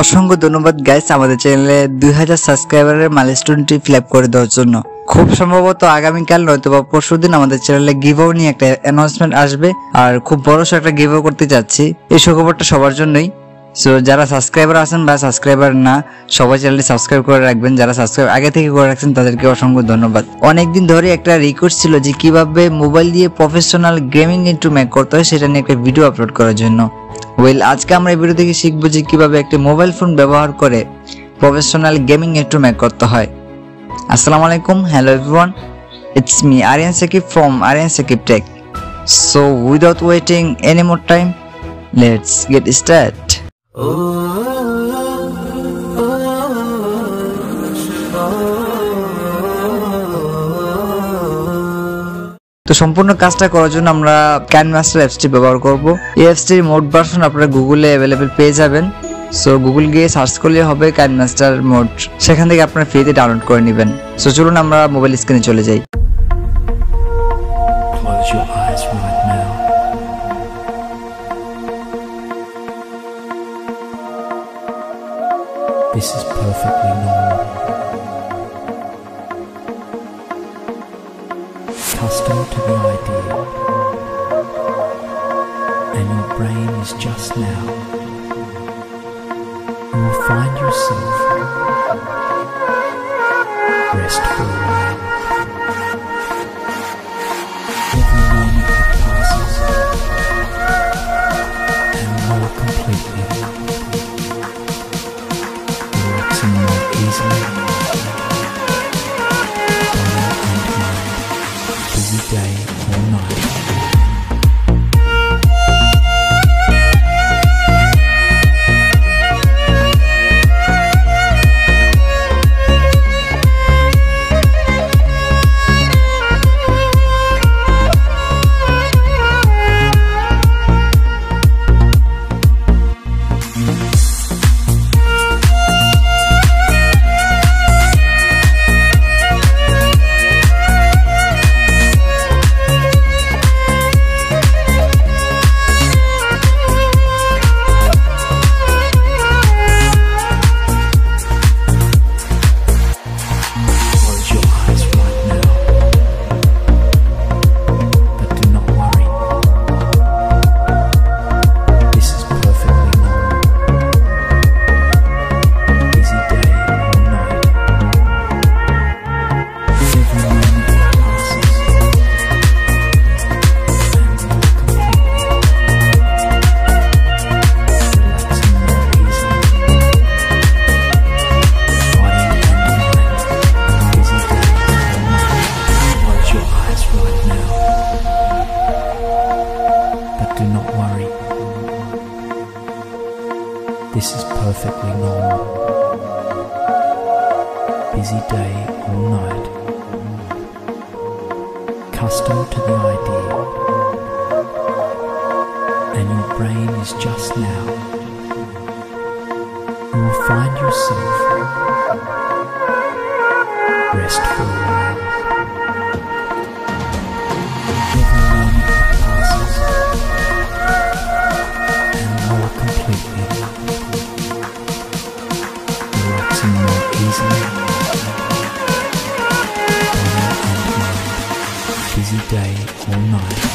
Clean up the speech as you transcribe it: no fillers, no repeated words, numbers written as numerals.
অসংখ্য ধন্যবাদ গাইস আমাদের চ্যানেলে 2000 সাবস্ক্রাইবারের মাইলস্টোনটি ফিল করে দেওয়ার জন্য। খুব সম্ভবত আগামীকাল নয়তোবা পরশুদিন আমাদের চ্যানেলে গিভঅ্যাওয়ে নিয়ে একটা অ্যানাউন্সমেন্ট আসবে, আর খুব বড়সড় একটা গিভঅ্যাওয়ে করতে যাচ্ছি। এই সুখবরটা সবার জন্যই। সো যারা সাবস্ক্রাইবার আছেন বা সাবস্ক্রাইবার না, সবাই চ্যানেলটি সাবস্ক্রাইব করে রাখবেন। যারা সাবস্ক্রাইব আগে থেকে করে রাখছেন তাদেরকে অসংখ্য ধন্যবাদ। অনেকদিন ধরে একটা রিকোয়েস্ট ছিল যে কিভাবে মোবাইল দিয়ে প্রফেশনাল গেমিং ইন্টু মেক করতে হয় সেটা নিয়ে একটা ভিডিও আপলোড করার জন্য। আজকে আমরা এই ভিডিও থেকে শিখবো যে কিভাবে একটি মোবাইল ফোন ব্যবহার করে প্রফেশনাল গেমিং ইন্টু মেক করতে হয়। আসসালামু আলাইকুম, hello everyone, it's me Ariyan Shakib from Ariyan Shakib Tech. So without waiting any more time, let's get started. তো সম্পূর্ণ কাজটা করার জন্য আমরা Kinemaster অ্যাপসটি ব্যবহার করব। এই অ্যাপসটির মোড ভার্সন আপনারা গুগলে অ্যাভেলেবেল পেয়ে যাবেন। সো গুগল গিয়ে সার্চ করলে হবে Kinemaster মোড, সেখান থেকে আপনারা ফ্রিতে ডাউনলোড করে নেবেন। সো চলুন আমরা মোবাইল স্ক্রিনে চলে যাই। Close your eyes right now. This is perfectly normal. Custom to the idea, and your brain is just now. You will find yourself rest for a while. Every moment that passes, and more completely, relaxing more easily. Busy day or night. Do not worry. This is perfectly normal. Busy day or night. Custom to the idea, and your brain is just now. You will find yourself rest for a while. Every moment that passes, completely, relaxing more easily, body and mind, busy day or night.